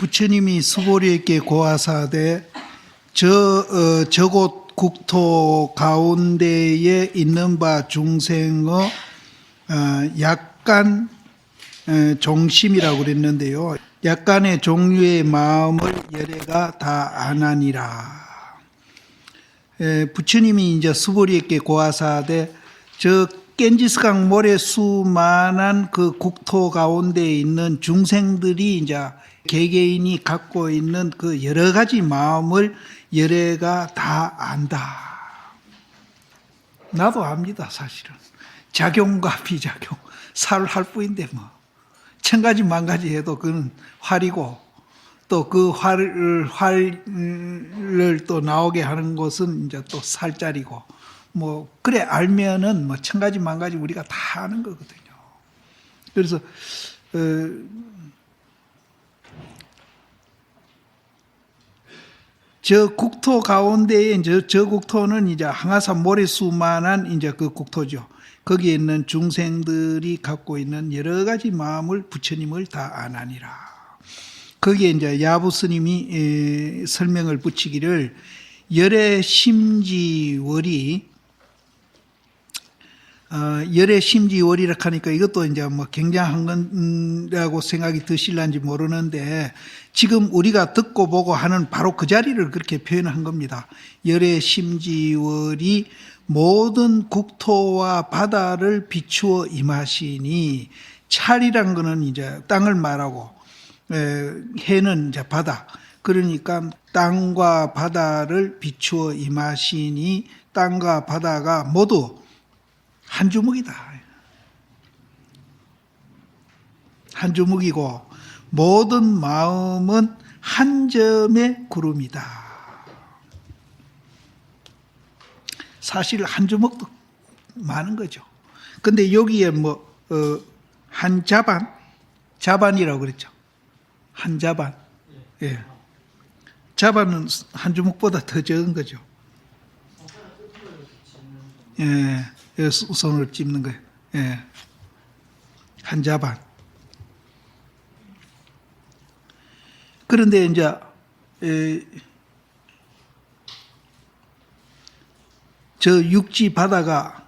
부처님이 수보리에게 고하사대 저곳 국토 가운데에 있는 바 중생의 약간 종심이라고 그랬는데요. 약간의 종류의 마음을 열애가 다 안하니라. 부처님이 이제 수보리에게 고하사대 저 겐지스강 모래 수만한 그 국토 가운데 있는 중생들이 이제 개개인이 갖고 있는 그 여러 가지 마음을 열애가 다 안다. 나도 압니다, 사실은. 작용과 비작용, 살할 뿐인데 뭐. 천 가지 만 가지 해도 그건 활이고 또 그 활을 또 나오게 하는 것은 이제 또 살짜리고 뭐 그래 알면은 뭐 천 가지 만 가지 우리가 다 아는 거거든요. 그래서 저 국토 가운데에 이제 저 국토는 이제 항아산 모래수만한 이제 그 국토죠. 거기에 있는 중생들이 갖고 있는 여러 가지 마음을 부처님을 다 안하니라. 거기에 이제 야부 스님이 설명을 붙이기를 열애 심지월이 열애 심지월이라 하니까 이것도 이제 뭐 굉장한 거라고 생각이 드실란지 모르는데 지금 우리가 듣고 보고 하는 바로 그 자리를 그렇게 표현한 겁니다. 열애 심지월이 모든 국토와 바다를 비추어 임하시니 찰이란 거는 이제 땅을 말하고 해는 이제 바다. 그러니까 땅과 바다를 비추어 임하시니 땅과 바다가 모두 한 주먹이다. 한 주먹이고 모든 마음은 한 점의 구름이다. 사실 한 주먹도 많은 거죠. 근데 여기에 뭐 한 자반이라고 그랬죠. 한 자반. 예. 자반은 한 주먹보다 더 적은 거죠. 예. 손으로 찝는 거예요. 예. 한 자반. 그런데 이제 저 육지 바다가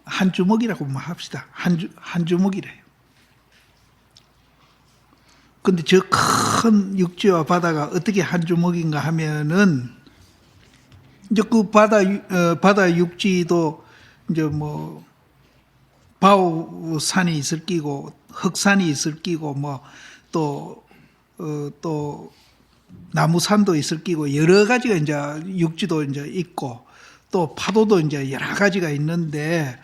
한 주먹이라고 합시다. 한 주먹이래요. 근데 저 큰 육지와 바다가 어떻게 한 주먹인가 하면은 이제 그 바다 육지도 이제 뭐 바우산이 있을 끼고 흑산이 있을 끼고 뭐 또 나무산도 있을 끼고 여러 가지가 이제 육지도 이제 있고 또 파도도 이제 여러 가지가 있는데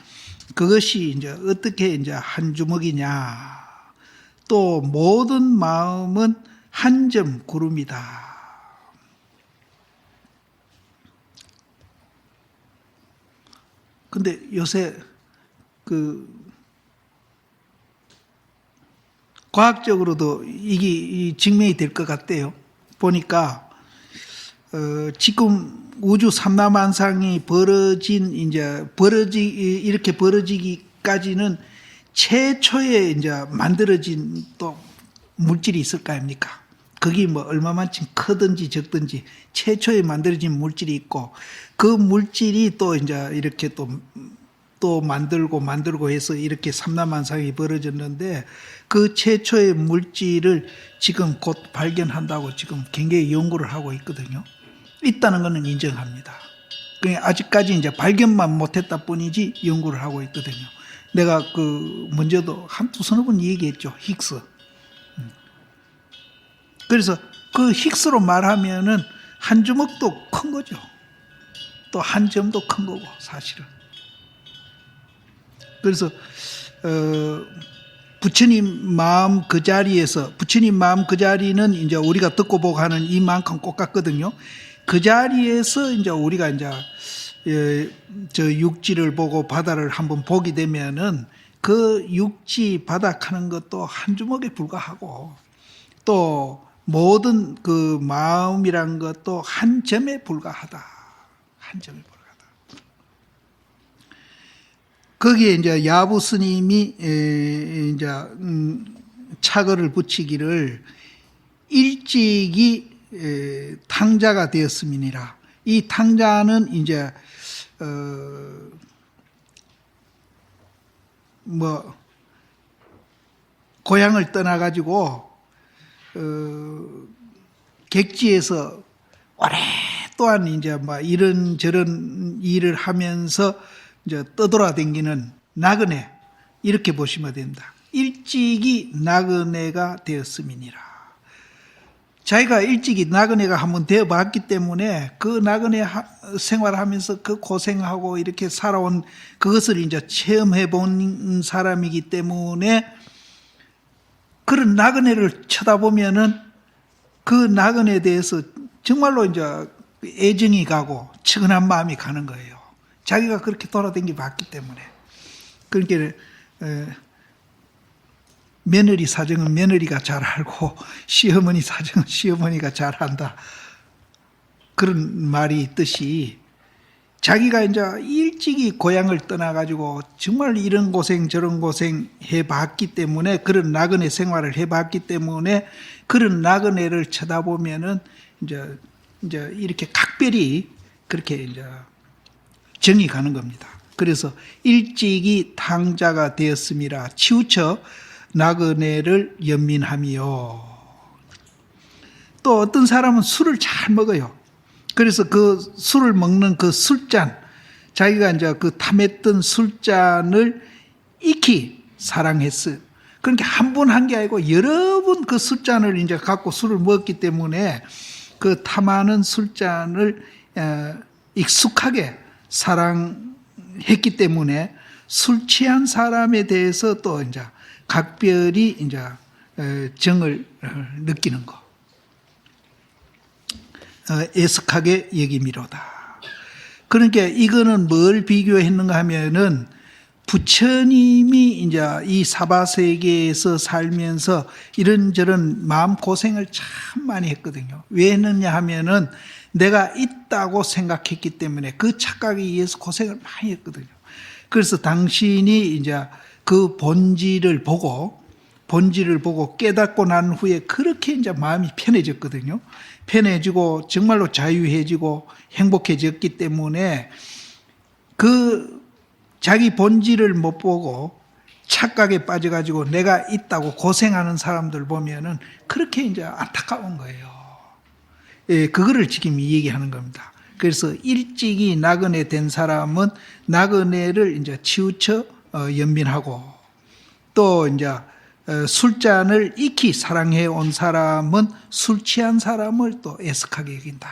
그것이 이제 어떻게 이제 한 주먹이냐. 또 모든 마음은 한 점 구름이다. 근데 요새 그 과학적으로도 이게 증명이 될 것 같대요. 보니까 지금 우주 삼라만상이 이렇게 벌어지기까지는 최초에 이제 만들어진 또 물질이 있을 거 아닙니까? 그게 뭐 얼마만큼 크든지 적든지 최초에 만들어진 물질이 있고 그 물질이 또 이제 이렇게 또 만들고 해서 이렇게 삼라만상이 벌어졌는데 그 최초의 물질을 지금 곧 발견한다고 지금 굉장히 연구를 하고 있거든요. 있다는 것은 인정합니다. 그러니까 아직까지 이제 발견만 못했다 뿐이지 연구를 하고 있거든요. 내가 먼저도 한두 서너 번 얘기했죠. 힉스. 그래서 그 힉스로 말하면은 한 주먹도 큰 거죠. 또 한 점도 큰 거고, 사실은. 그래서, 부처님 마음 그 자리는 이제 우리가 듣고 보고 하는 이만큼 꼭 같거든요. 그 자리에서 이제 우리가 이제 저 육지를 보고 바다를 한번 보게 되면은 그 육지 바닥하는 것도 한 주먹에 불과하고 또 모든 그 마음이란 것도 한 점에 불과하다. 한 점에 불과하다. 거기에 이제 야부 스님이 이제 차거를 붙이기를 일찍이 탕자가 되었음이니라. 이 탕자는 이제 고향을 떠나가지고 객지에서 오랫동안 이제 이런저런 일을 하면서 이제 떠돌아다니는 나그네, 이렇게 보시면 됩니다. 일찍이 나그네가 되었음이니라. 자기가 일찍이 나그네가 한번 되어봤기 때문에 그 나그네 생활하면서 그 고생하고 이렇게 살아온 그것을 이제 체험해 본 사람이기 때문에 그런 나그네를 쳐다보면은 그 나그네에 대해서 정말로 이제 애정이 가고 측은한 마음이 가는 거예요. 자기가 그렇게 돌아다니 봤기 때문에. 그러니까 며느리 사정은 며느리가 잘 알고 시어머니 사정은 시어머니가 잘 안다. 그런 말이 있듯이 자기가 이제 일찍이 고향을 떠나가지고 정말 이런 고생 저런 고생 해봤기 때문에, 그런 나그네 생활을 해봤기 때문에 그런 나그네를 쳐다보면은 이제 이렇게 각별히 그렇게 이제 정이 가는 겁니다. 그래서 일찍이 탕자가 되었음이라 치우쳐 나그네를 연민하며. 또 어떤 사람은 술을 잘 먹어요. 그래서 그 술을 먹는 그 술잔, 자기가 이제 그 탐했던 술잔을 익히 사랑했어요. 그러니까 한 번 한 게 아니고 여러 번 그 술잔을 이제 갖고 술을 먹었기 때문에 그 탐하는 술잔을 익숙하게 사랑했기 때문에 술 취한 사람에 대해서 또 이제 각별히 이제 정을 느끼는 거. 애석하게 여김이로다. 그러니까 이거는 뭘 비교했는가 하면은 부처님이 이제 이 사바세계에서 살면서 이런저런 마음고생을 참 많이 했거든요. 왜 했느냐 하면은 내가 있다고 생각했기 때문에 그 착각에 의해서 고생을 많이 했거든요. 그래서 당신이 이제 그 본질을 보고 깨닫고 난 후에 그렇게 이제 마음이 편해졌거든요. 편해지고 정말로 자유해지고 행복해졌기 때문에 그 자기 본질을 못 보고 착각에 빠져가지고 내가 있다고 고생하는 사람들 보면은 그렇게 이제 안타까운 거예요. 예, 그거를 지금 얘기하는 겁니다. 그래서 일찍이 나그네 된 사람은 나그네를 이제 치우쳐 연민하고, 또 이제 술잔을 익히 사랑해 온 사람은 술 취한 사람을 또 애석하게 여긴다.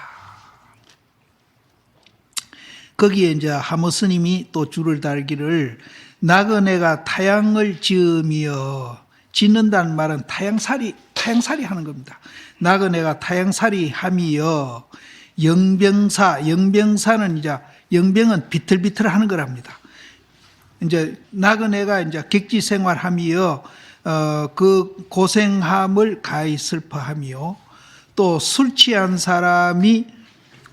거기에 이제 하모 스님이 또 줄을 달기를 나그네가 타양을 지으며, 짓는다는 말은 타양살이 하는 겁니다. 나그네가 타양살이 하며 영병사는 이제 영병은 비틀비틀 하는 거랍니다. 이제 나그네가 이제 객지 생활하며 그 고생함을 가히 슬퍼하며, 또 술 취한 사람이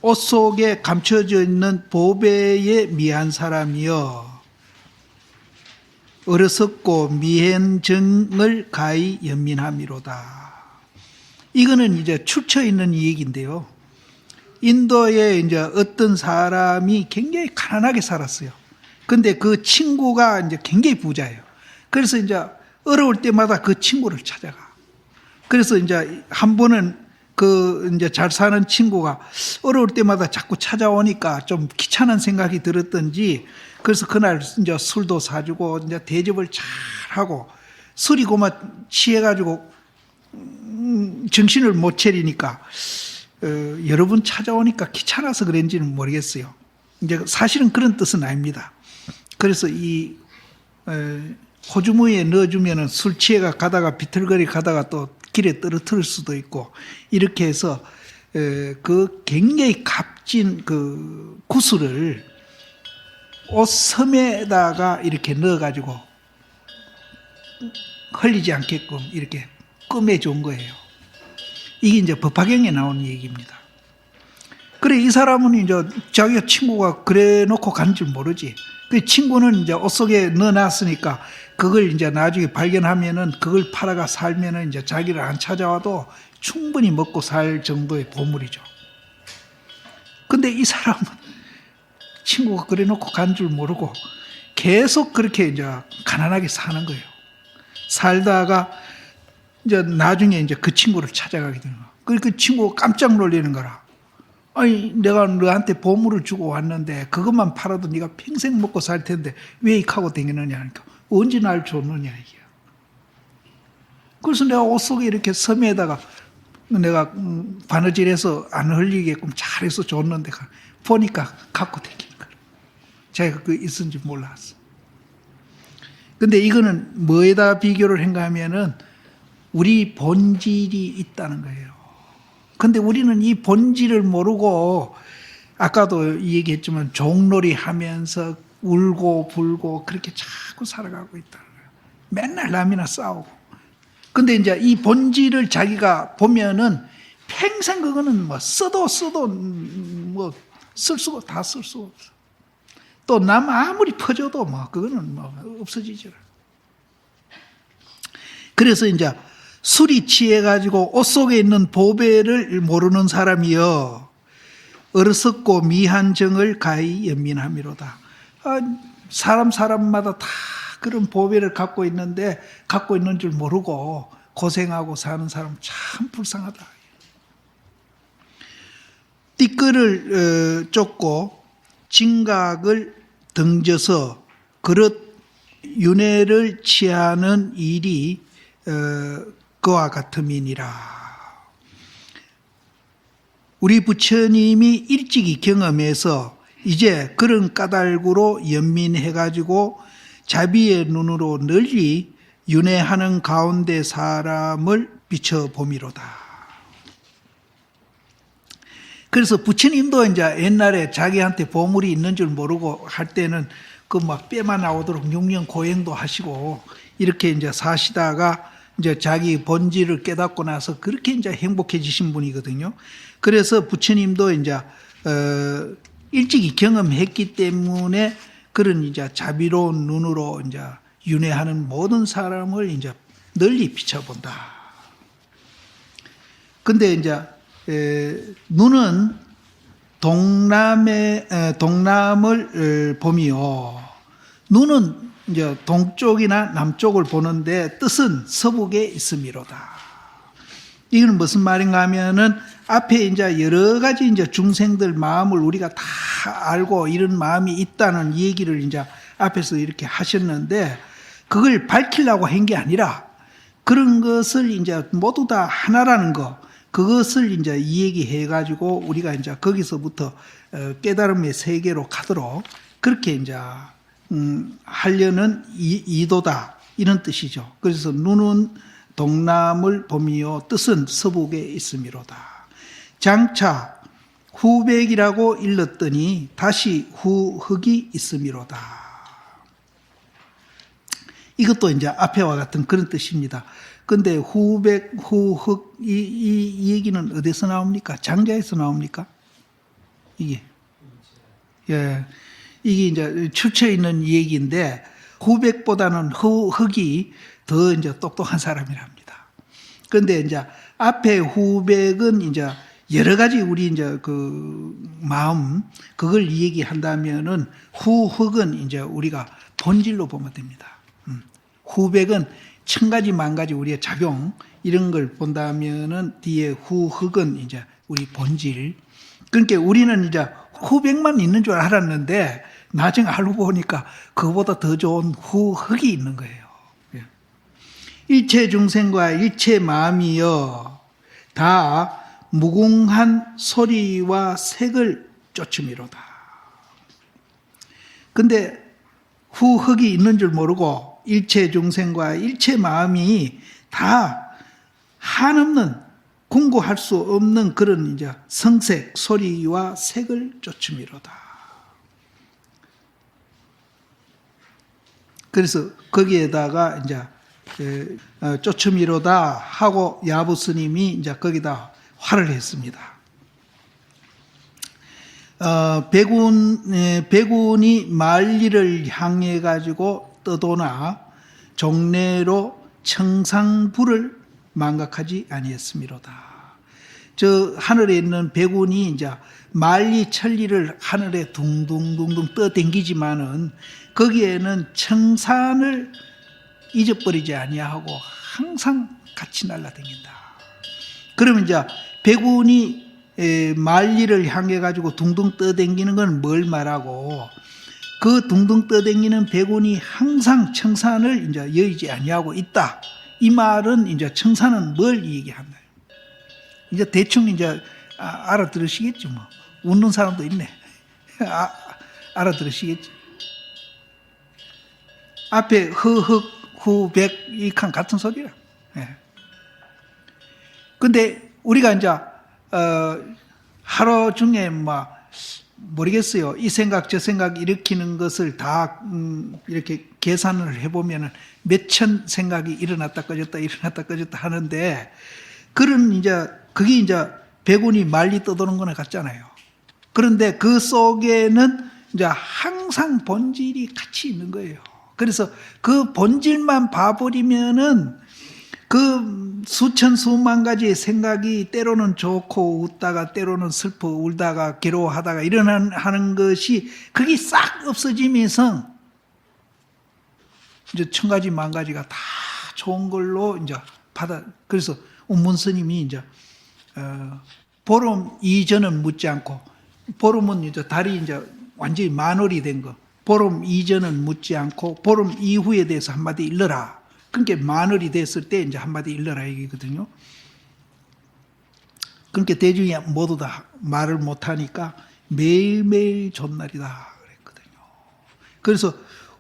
옷 속에 감춰져 있는 보배에 미한 사람이여 어리석고 미행정을 가히 연민함이로다. 이거는 이제 출처 있는 이 얘기인데요. 인도에 이제 어떤 사람이 굉장히 가난하게 살았어요. 근데 그 친구가 이제 굉장히 부자예요. 그래서 이제 어려울 때마다 그 친구를 찾아가. 그래서 이제 한 번은 그 이제 잘 사는 친구가 어려울 때마다 자꾸 찾아오니까 좀 귀찮은 생각이 들었던지, 그래서 그날 이제 술도 사주고 이제 대접을 잘 하고, 술이 고마 취해가지고 정신을 못 차리니까 여러 번 찾아오니까 귀찮아서 그런지는 모르겠어요. 이제 사실은 그런 뜻은 아닙니다. 그래서 이 호주머니에 넣어주면은 술 취해가 가다가 비틀거리 가다가 또 길에 떨어뜨릴 수도 있고, 이렇게 해서 그 굉장히 값진 그 구슬을 옷 섬에다가 이렇게 넣어가지고 흘리지 않게끔 이렇게 꿰매준 거예요. 이게 이제 법화경에 나오는 얘기입니다. 그래, 이 사람은 이제 자기가 친구가 그래 놓고 간 줄 모르지. 그 친구는 이제 옷 속에 넣어놨으니까 그걸 이제 나중에 발견하면은 그걸 팔아가 살면은 이제 자기를 안 찾아와도 충분히 먹고 살 정도의 보물이죠. 근데 이 사람은 친구가 그래 놓고 간 줄 모르고 계속 그렇게 이제 가난하게 사는 거예요. 살다가 이제 나중에 이제 그 친구를 찾아가게 되는 거야. 그 친구가 깜짝 놀라는 거라. 아니, 내가 너한테 보물을 주고 왔는데 그것만 팔아도 네가 평생 먹고 살 텐데 왜 이카고 다니느냐 하니까 언제 날 줬느냐 이게. 그래서 내가 옷 속에 이렇게 섬에다가 내가 바느질해서 안 흘리게끔 잘해서 줬는데 보니까 갖고 다니는 거야. 자기가 그 있은지 몰랐어. 근데 이거는 뭐에다 비교를 한가 하면은 우리 본질이 있다는 거예요. 근데 우리는 이 본질을 모르고 아까도 얘기했지만 종놀이 하면서 울고 불고 그렇게 자꾸 살아가고 있다는 거예요. 맨날 남이나 싸우고. 근데 이제 이 본질을 자기가 보면은 평생 그거는 뭐 써도 뭐 쓸 수가 다 쓸 수가 없어. 또 남 아무리 퍼줘도 뭐 그거는 뭐 없어지죠. 그래서 이제 술이 취해가지고 옷 속에 있는 보배를 모르는 사람이여 어리석고 미한 정을 가히 연민함이로다. 사람마다 다 그런 보배를 갖고 있는데 갖고 있는 줄 모르고 고생하고 사는 사람 참 불쌍하다. 띠끌을 쫓고 진각을 등져서 그릇 윤회를 취하는 일이 그와 같음이니라. 우리 부처님이 일찍이 경험해서 이제 그런 까닭으로 연민해가지고 자비의 눈으로 널리 윤회하는 가운데 사람을 비춰보미로다. 그래서 부처님도 이제 옛날에 자기한테 보물이 있는 줄 모르고 할 때는 그 막 뼈만 나오도록 6년 고행도 하시고 이렇게 이제 사시다가 이제 자기 본질을 깨닫고 나서 그렇게 이제 행복해지신 분이거든요. 그래서 부처님도 이제 일찍이 경험했기 때문에 그런 이제 자비로운 눈으로 이제 윤회하는 모든 사람을 이제 널리 비춰본다. 근데 이제 눈은 동남을 봄이요. 눈은 이제 동쪽이나 남쪽을 보는데 뜻은 서북에 있음이로다. 이거는 무슨 말인가 하면은 앞에 이제 여러 가지 이제 중생들 마음을 우리가 다 알고 이런 마음이 있다는 얘기를 이제 앞에서 이렇게 하셨는데 그걸 밝히려고 한 게 아니라 그런 것을 이제 모두 다 하나라는 거 그것을 이제 이야기해 가지고 우리가 이제 거기서부터 깨달음의 세계로 가도록 그렇게 이제 하려는 이도다 이런 뜻이죠. 그래서 눈은 동남을 봄이요 뜻은 서북에 있음이로다. 장차 후백이라고 일렀더니 다시 후흑이 있음이로다. 이것도 이제 앞에와 같은 그런 뜻입니다. 근데 후백, 후흑 이 얘기는 어디서 나옵니까? 장자에서 나옵니까? 이게 예, 이게 이제 출처에 있는 얘기인데 후백보다는 흑이 더 이제 똑똑한 사람이랍니다. 그런데 이제 앞에 후백은 이제 여러 가지 우리 이제 그 마음 그걸 얘기한다면은 후흑은 이제 우리가 본질로 보면 됩니다. 후백은 천 가지 만 가지 우리의 작용 이런 걸 본다면은 뒤에 후흑은 이제 우리 본질. 그러니까 우리는 이제 후백만 있는 줄 알았는데 나중에 알고 보니까 그보다 더 좋은 후흑이 있는 거예요. 일체 중생과 일체 마음이여 다 무궁한 소리와 색을 쫓음이로다. 근데 후흑이 있는 줄 모르고 일체 중생과 일체 마음이 다 한없는 공고할 수 없는 그런 이제 성색, 소리와 색을 쫓음이로다. 그래서 거기에다가 이제 쫓음이로다 하고 야부 스님이 이제 거기다 화를 했습니다. 백운이 만리를 향해 가지고 떠도나 종래로 청상불을 망각하지 아니했음이로다. 저 하늘에 있는 백운이 이제 만리 천리를 하늘에 둥둥둥둥 떠댕기지만은 거기에는 청산을 잊어버리지 아니하고 항상 같이 날아다닌다. 그러면 이제 백운이 만리를 향해 가지고 둥둥 떠댕기는 건 뭘 말하고, 그 둥둥 떠댕기는 백운이 항상 청산을 이제 여의지 아니하고 있다. 이 말은 이제 청산은 뭘 얘기한다. 이제 대충 이제 알아들으시겠죠, 뭐. 웃는 사람도 있네. 알아들으시겠지. 앞에 허흑, 후백, 이칸 같은 소리라. 예. 근데 우리가 이제 하루 중에 막 모르겠어요. 이 생각 저 생각 일으키는 것을 다 이렇게 계산을 해보면은 몇천 생각이 일어났다 꺼졌다 일어났다 꺼졌다 하는데, 그런 이제 그게 이제 백운이 말리 떠도는 거나 같잖아요. 그런데 그 속에는 이제 항상 본질이 같이 있는 거예요. 그래서 그 본질만 봐버리면은 그 수천 수만 가지의 생각이 때로는 좋고 웃다가 때로는 슬퍼 울다가 괴로워하다가 하는 것이 그게 싹 없어지면서 이제 천 가지 만 가지가 다 좋은 걸로 이제 그래서 운문 스님이 이제 보름 이전은 묻지 않고, 보름은 이제 달이 이제 완전히 만월이 된 거, 보름 이전은 묻지 않고 보름 이후에 대해서 한마디 일러라. 그러니까 만월이 됐을 때 이제 한마디 일러라 얘기거든요. 그러니까 대중이 모두 다 말을 못하니까 매일매일 존날이다 그랬거든요. 그래서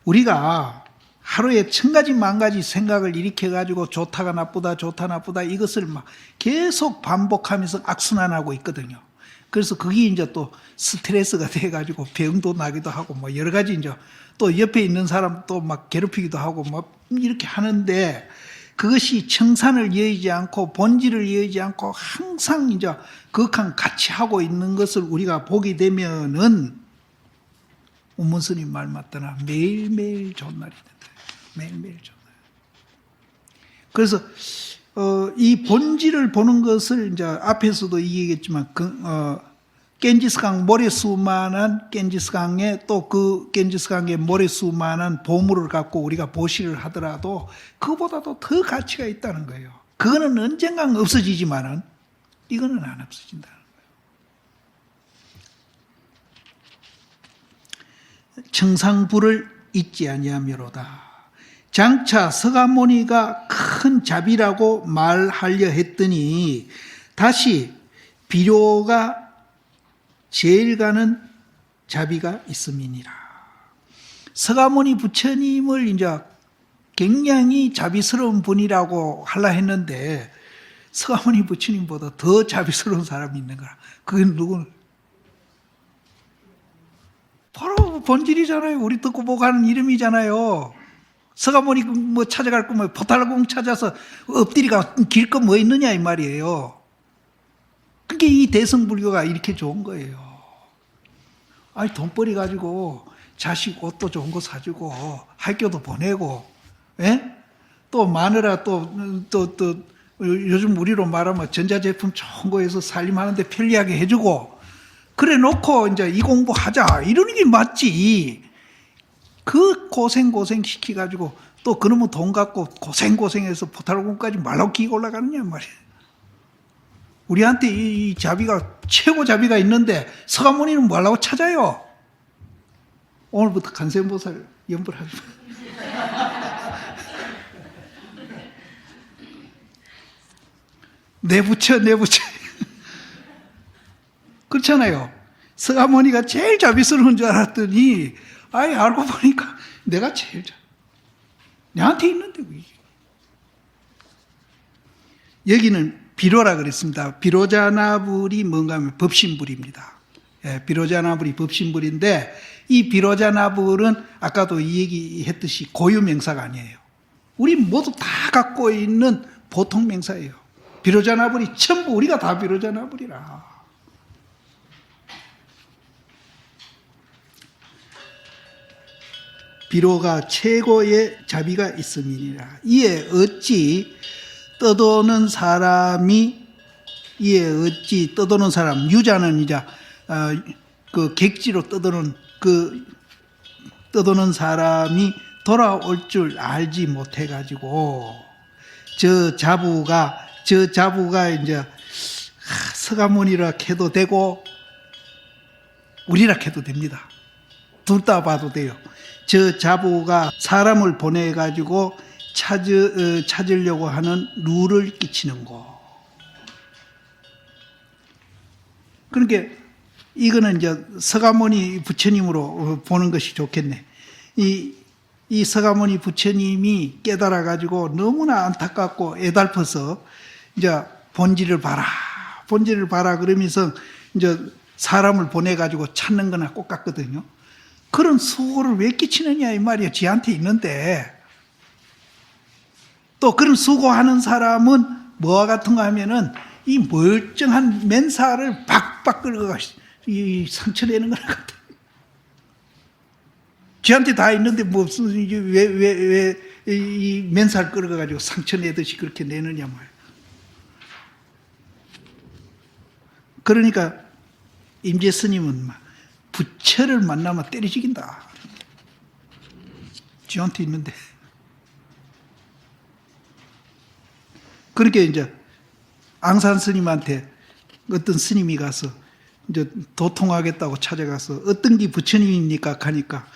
우리가 하루에 천 가지 만 가지 생각을 일으켜가지고 좋다가 나쁘다 좋다 나쁘다 이것을 막 계속 반복하면서 악순환하고 있거든요. 그래서 그게 이제 또 스트레스가 돼가지고 병도 나기도 하고 뭐 여러 가지 이제 또 옆에 있는 사람 또 막 괴롭히기도 하고 뭐 이렇게 하는데, 그것이 청산을 여의지 않고 본질을 여의지 않고 항상 이제 극한 같이 하고 있는 것을 우리가 보게 되면은 운문 스님 말 맞더나 매일매일 좋은 날이 된다. 매일매일 좋은 날. 그래서 이 본질을 보는 것을 이제 앞에서도 얘기했지만 겐지스강 모래수만한 겐지스강에 또 그 겐지스강의 모래수만한 보물을 갖고 우리가 보시를 하더라도 그보다도 더 가치가 있다는 거예요. 그거는 언젠간 없어지지만은 이거는 안 없어진다는 거예요. 청상불을 잊지 아니하미로다. 장차 서가모니가 큰 자비라고 말하려 했더니 다시 비료가 제일 가는 자비가 있음이니라. 서가모니 부처님을 이제 굉장히 자비스러운 분이라고 하려 했는데 서가모니 부처님보다 더 자비스러운 사람이 있는 거라. 그게 누구는? 바로 본질이잖아요. 우리 듣고 보고 하는 이름이잖아요. 서가모니 뭐 찾아갈 거면 보탈공 찾아서 엎드리가 길 거 뭐 있느냐 이 말이에요. 그게 이 대승불교가 이렇게 좋은 거예요. 아니 돈벌이 가지고 자식 옷도 좋은 거 사주고 학교도 보내고, 예? 또 마누라 또 요즘 우리로 말하면 전자제품 좋은 거에서 살림하는데 편리하게 해주고, 그래 놓고 이제 이 공부하자 이러는 게 맞지. 그 고생 시켜가지고 또 그놈의 돈 갖고 고생해서 포탈공까지 말로 끼고 올라가느냐 말이야. 우리한테 이 자비가 최고 자비가 있는데 서가모니는 뭐 하려고 찾아요? 오늘부터 간센보살 연불하지 마. 내 부처 그렇잖아요. 서가모니가 제일 자비스러운 줄 알았더니 아예 알고 보니까 내가 제일 내한테 있는데 왜. 여기는 비로라 그랬습니다. 비로자나불이 뭔가 하면 법신불입니다. 예, 비로자나불이 법신불인데 이 비로자나불은 아까도 이 얘기했듯이 고유명사가 아니에요. 우리 모두 다 갖고 있는 보통명사예요. 비로자나불이 전부 우리가 다 비로자나불이라. 비로가 최고의 자비가 있음이니라. 이에 어찌 떠도는 사람이 유자는 이제 그 객지로 떠도는 사람이 돌아올 줄 알지 못해 가지고 저 자부가 이제 서가모니라 해도 되고 우리라 해도 됩니다. 둘 다 봐도 돼요. 저 자부가 사람을 보내 가지고 찾으려고 하는 룰을 끼치는 거. 그러니까 이거는 이제 서가모니 부처님으로 보는 것이 좋겠네. 이 서가모니 부처님이 깨달아 가지고 너무나 안타깝고 애달퍼서 이제 본질을 봐라 그러면서 이제 사람을 보내 가지고 찾는 거나 똑같거든요. 그런 수고를 왜 끼치느냐 이 말이야. 지한테 있는데. 또 그런 수고하는 사람은 뭐와 같은가 하면은 이 멀쩡한 맨살을 박박 끌어가 이 상처내는 거나 같아. 지한테 다 있는데 무슨 왜 이 맨살 끌어가 가지고 상처내듯이 그렇게 내느냐 말이야. 그러니까 임재 스님은 막 부처를 만나면 때려 죽인다. 지한테 있는데. 그렇게 이제 앙산 스님한테 어떤 스님이 가서 이제 도통하겠다고 찾아가서 어떤 게 부처님입니까? 하니까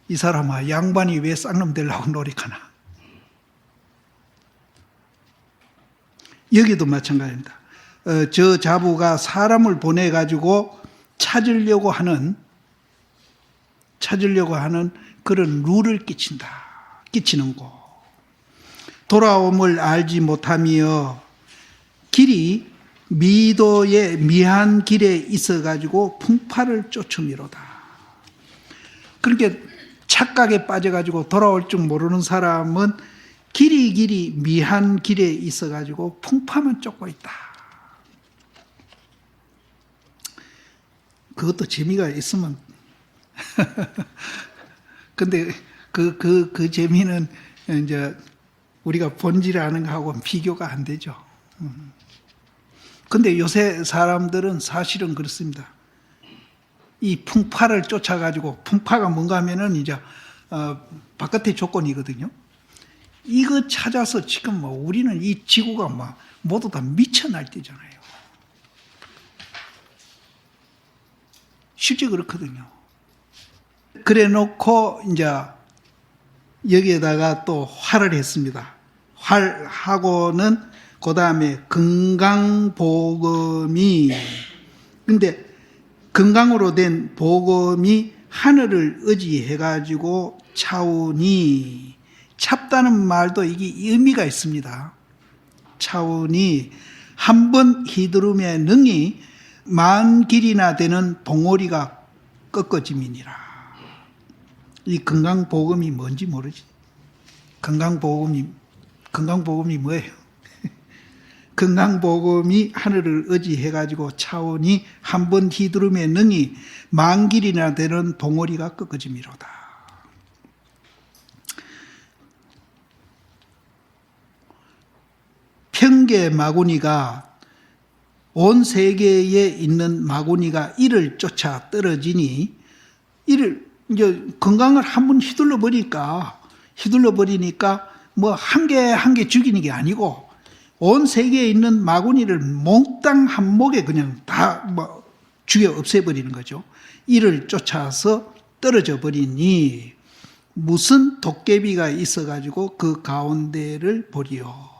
이 사람아 양반이 왜 쌍놈 되려고 노력하나. 여기도 마찬가지입니다. 저 자부가 사람을 보내 가지고 찾으려고 하는 그런 룰을 끼치는 거. 돌아옴을 알지 못하며 길이 미도의 미한 길에 있어 가지고 풍파를 쫓음이로다. 그렇게 착각에 빠져 가지고 돌아올 줄 모르는 사람은 길이 미한 길에 있어 가지고 풍파만 쫓고 있다. 그것도 재미가 있으면 근데 그 재미는 이제 우리가 본질 아는 거하고는 비교가 안 되죠. 근데 요새 사람들은 사실은 그렇습니다. 이 풍파를 쫓아가지고, 풍파가 뭔가 하면은 이제, 바깥의 조건이거든요. 이거 찾아서 지금 뭐 우리는 이 지구가 막 모두 다 미쳐 날뛰잖아요. 실제 그렇거든요. 그래 놓고 이제 여기에다가 또 활을 했습니다. 활하고는 그 다음에 건강복음이, 근데 건강으로 된 복음이 하늘을 의지해가지고 차우니, 찹다는 말도 이게 의미가 있습니다. 차우니 한 번 휘두름에 능히 만 길이나 되는 봉오리가 꺾어짐이니라. 이 건강복음이 뭔지 모르지. 건강복음이 뭐예요? 건강복음이 하늘을 의지해가지고 차오니 한 번 휘두름에 능히 만 길이나 되는 봉오리가 꺾어짐이로다. 평계 마구니가 온 세계에 있는 마구니가 이를 쫓아 떨어지니, 이를 이제 건강을 한번 휘둘러 버리니까 뭐 한 개 죽이는 게 아니고 온 세계에 있는 마구니를 몽땅 한 목에 그냥 다 뭐 죽여 없애버리는 거죠. 이를 쫓아서 떨어져 버리니 무슨 도깨비가 있어가지고 그 가운데를 보리요.